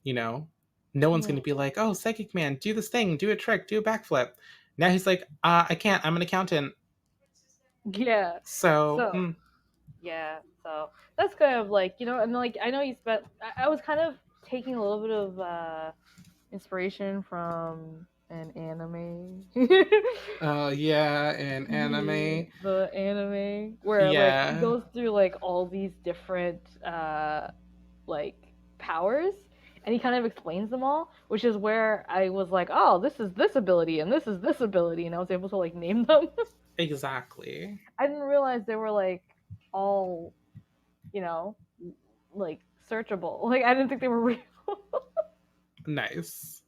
you know. No one's going to Mm, be like, oh, psychic man, do this thing, do a trick, do a backflip. Now he's like, I can't, I'm an accountant. yeah. So So yeah. So that's kind of like, and like I know you spent. I was kind of taking a little bit of inspiration from an anime. yeah, in Yeah, anime. the anime where like he Yeah, goes through like all these different like powers, and he kind of explains them all, which is where I was like, oh, this is this ability and this is this ability, and I was able to like name them. exactly. I didn't realize they were like all, you know, like searchable. Like I didn't think they were real. Nice.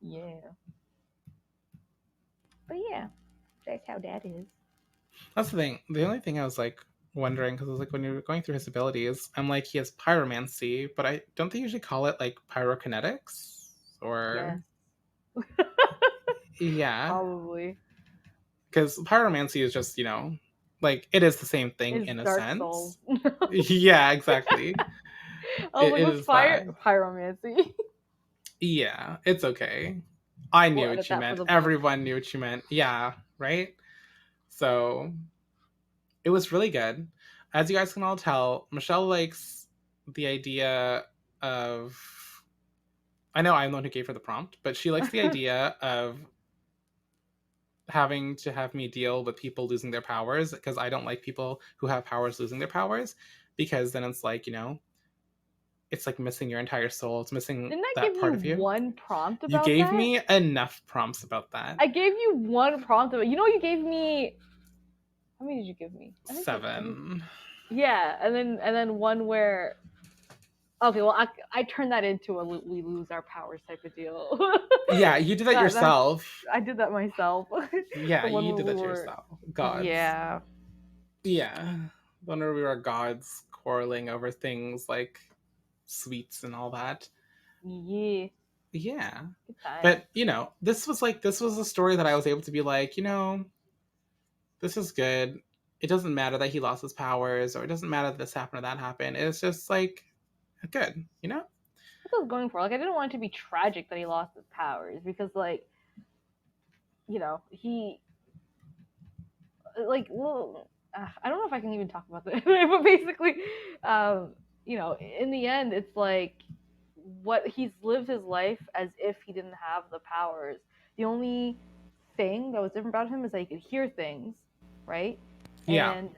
Yeah. But yeah, that's how that is. That's the thing. The only thing I was like wondering, because I was like, when you're going through his abilities, I'm like, he has pyromancy, but I don't they usually call it like pyrokinetics Yes. or yeah, Probably. because pyromancy is just like it is the same thing It's in a Dark Souls. sense. Yeah, exactly. I was it, like, it what's is that. pyromancy? Yeah, it's okay. I We'll knew edit what you that for meant. the book. Everyone knew what you meant. Yeah, right. So it was really good. As you guys can all tell, Michelle likes the idea of. I know I'm the one who gave her the prompt, but she likes the idea of having to have me deal with people losing their powers because I don't like people who have powers losing their powers because then it's like, it's like missing your entire soul. It's missing Didn't I that give you part of you. one prompt You about gave that? me enough prompts about that. I gave you one prompt about. You gave me. How many did you give me? I think. 7. Yeah, and then one where. Okay, well, I turned that into a we lose our powers type of deal. Yeah, you did that That's yourself. I did that myself. Yeah, The one you where did we that to were. yourself. Gods. Yeah. Yeah. Whenever we were gods quarreling over things like sweets and all that. Yeah. Yeah. Good times. But, this was a story that I was able to be like, this is good. It doesn't matter that he lost his powers or it doesn't matter that this happened or that happened. It's just like good, That's what I was going for. Like, I didn't want it to be tragic that he lost his powers because, like, he well, I don't know if I can even talk about that, but basically, in the end, it's like what he's lived his life as if he didn't have the powers. The only thing that was different about him is that he could hear things, right? Yeah. And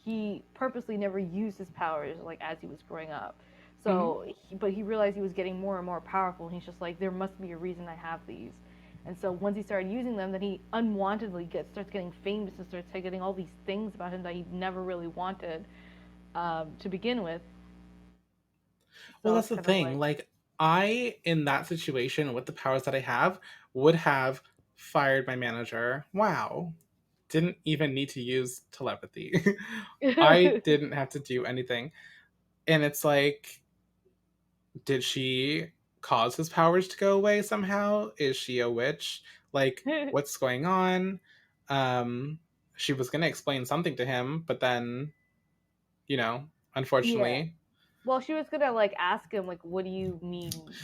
he purposely never used his powers like as he was growing up. Hmm. But he realized he was getting more and more powerful, and he's just like, there must be a reason I have these. And so once he started using them, then he unwantedly starts getting famous and starts getting all these things about him that he never really wanted to begin with. Well, So that's it's the kind of thing. like, Like, I, in that situation with the powers that I have, would have fired my manager. Wow. Didn't even need to use telepathy. I didn't have to do anything. And it's like, did she cause his powers to go away somehow? Is she a witch? Like, what's going on? Um, she was going to explain something to him, but then, you know, Yeah. unfortunately, Well, she was gonna like ask him like, "What do you mean?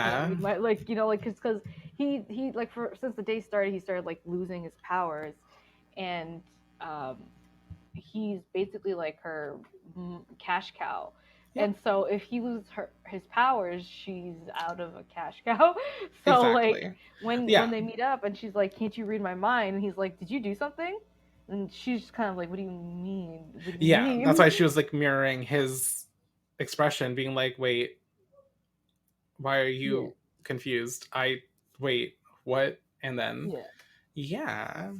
Can't yeah, read my like like because he like for since the day started he started like losing his powers, and um he's basically like her cash cow. yep, And so if he loses his powers, she's out of a cash cow. So like exactly. when Yeah, they meet up and she's like, "Can't you read my mind?" and he's like, "Did you do something?" And she's just kind of like, "What do you mean? What do you yeah. That's why mean?" she was like mirroring his expression, being like, wait, why are Yeah, you confused? Wait, what? And then, yeah. yeah,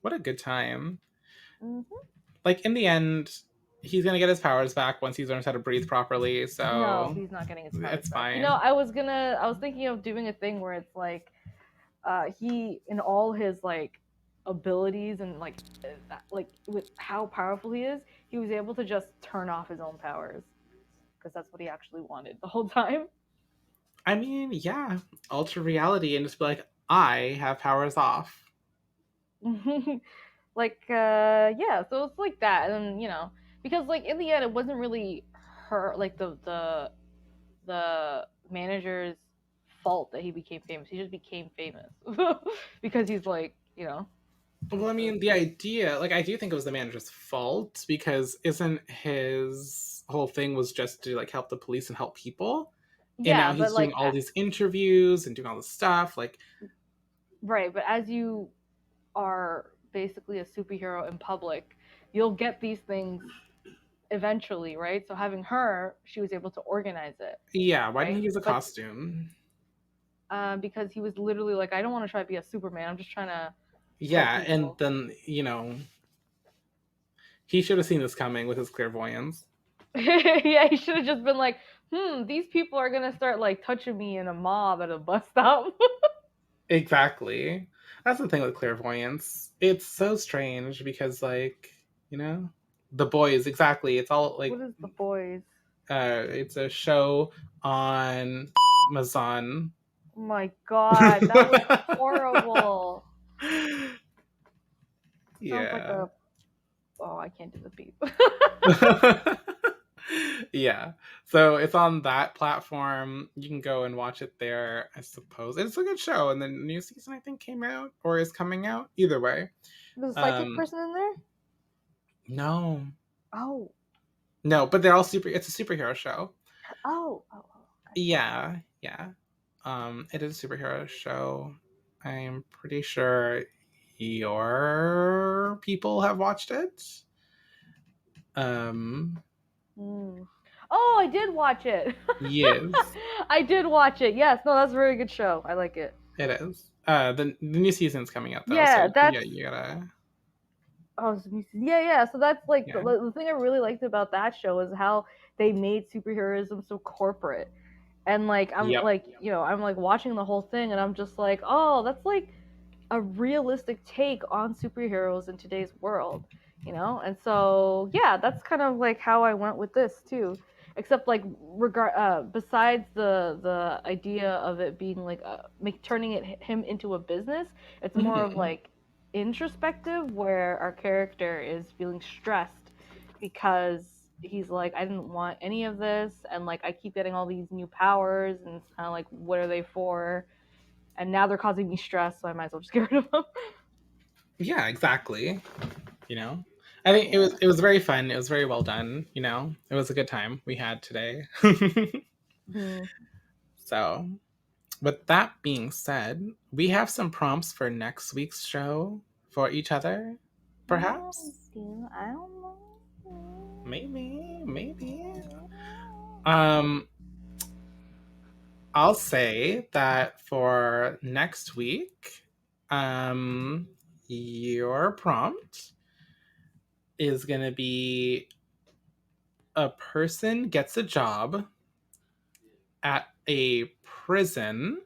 what a good time. Hmm. Like, in the end, he's going to get his powers back once he learns how to breathe properly. No, So he's not getting his powers it's back. fine. I was thinking of doing a thing where it's like he in all his like abilities and like with how powerful he is, he was able to just turn off his own powers because that's what he actually wanted the whole time. I mean, yeah, alter reality and just be like, I have powers off. Like yeah, so it's like that, and because like in the end it wasn't really her like the manager's fault that he became famous. He just became famous because he's like Well, I the mean, the idea, like, I do think it was the manager's fault because isn't his whole thing was just to like help the police and help people, and now yeah, but he's doing like all these interviews and doing all this stuff. Like, right, but as you are basically a superhero in public, you'll get these things eventually, right? So having her, she was able to organize it, yeah, why didn't he right? use a But costume? because he was literally like, I don't want to try to be a Superman. I'm just trying to help Yeah, and people. then he should have seen this coming with his clairvoyance. Yeah, he should have just been like, these people are gonna start like touching me in a mob at a bus stop. Exactly. That's the thing with clairvoyance. It's so strange because, like, you know, the boys, exactly. It's all What like, is the boys? it's a show on Amazon. Oh my god, that was horrible. Sounds like Yeah. a oh, I can't do the beep. Yeah. So it's on that platform. You can go and watch it there, I suppose. It's a good show. And the new season, I think, came out or is coming out. Either way. There's a psychic Um, person in there? no. Oh. No, but they're all it's a superhero show. Oh. Gotcha. Yeah, yeah. It is a superhero show. I'm pretty sure your people have watched it. Um, Mm. Oh, I did watch it. yes, I did watch it. Yes, no, that's a very good show. I like it. it is. The new season's coming out though, so Yeah, yeah, that's you gotta, oh, yeah. So that's like yeah, the thing I really liked about that show is how they made superheroism so corporate. And like yep. I'm like watching the whole thing and I'm just like, "Oh, that's like a realistic take on superheroes in today's world. And so yeah, that's kind of like how I went with this too, except like besides the idea of it being like turning him into a business, it's more of Hmm. like introspective where our character is feeling stressed because he's like, I didn't want any of this, and like I keep getting all these new powers, and it's kind of like, what are they for? And now they're causing me stress, so I might as well just get rid of them. Yeah, exactly. You know, I think Yeah. it was very fun. It was very well done. It was a good time we had today. Hmm. So, with that being said, we have some prompts for next week's show for each other, Yeah, we perhaps. do. I don't Maybe, maybe. know. Um, I'll say that for next week, your prompt is going to be a person gets a job at a prison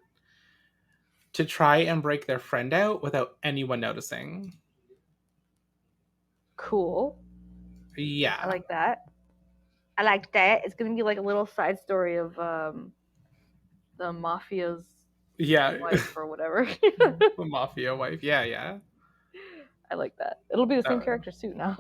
to try and break their friend out without anyone noticing. Cool. I Yeah. like that. I like that. It's gonna be like a little side story of the mafia's Yeah. wife or whatever. The mafia wife. Yeah, yeah. I like that. It'll be the same Uh, character suit now.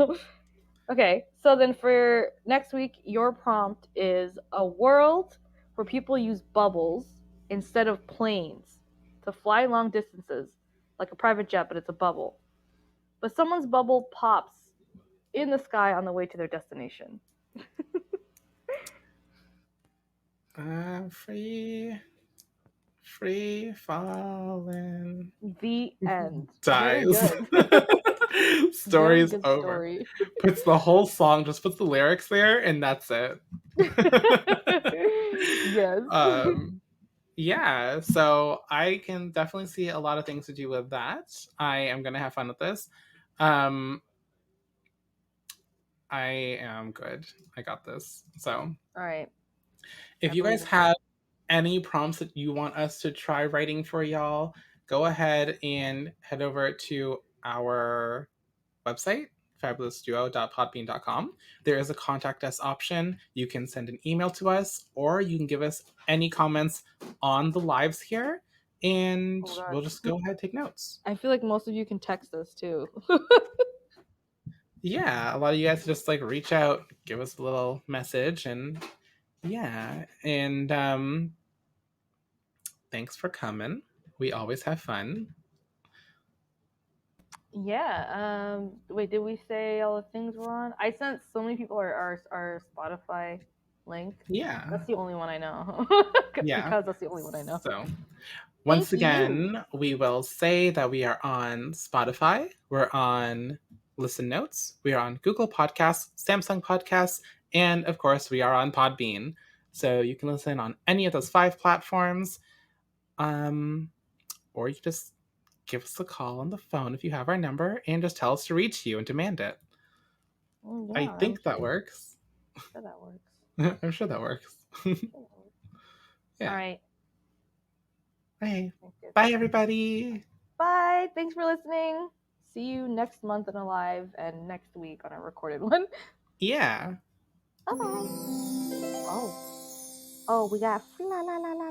Okay, so then for next week, your prompt is a world where people use bubbles instead of planes to fly long distances, like a private jet, but it's a bubble. But someone's bubble pops in the sky on the way to their destination. free, free falling. The end. Very Dies. good. Story Very is good over. story. Puts the whole song, just puts the lyrics there, and that's it. Yes. um, yeah, so I can definitely see a lot of things to do with that. I am gonna have fun with this. Um, I am good. I got this. So All right. if I you believe guys in you. have any prompts that you want us to try writing for y'all, go ahead and head over to our website, fabulousduo.podbean.com. There is a contact us option. You can send an email to us, or you can give us any comments on the lives here, and Oh we'll God. just go ahead and take notes. I feel like most of you can text us too. Yeah, a lot of you guys just like reach out, give us a little message, and yeah, and thanks for coming. We always have fun. Yeah. Wait, did we say all the things we're on? I sent so many people our Spotify link. Yeah, That's the only one I know. yeah. Because that's the only one I know. So Thank once you. again, we will say that we are on Spotify, we're on Listen Notes, we are on Google Podcasts, Samsung Podcasts, and of course, we are on Podbean. So you can listen on any of those 5 platforms, um, or you can just give us a call on the phone if you have our number and just tell us to reach you and demand it. I Yeah, think that works. sure that works. I'm sure that works. Sure that works. All Yeah. right. Hey. Thank you. Bye, everybody. Bye. Thanks for listening. See you next month on a live and next week on a recorded one. Yeah. Bye bye. Oh. Oh, we got la la la la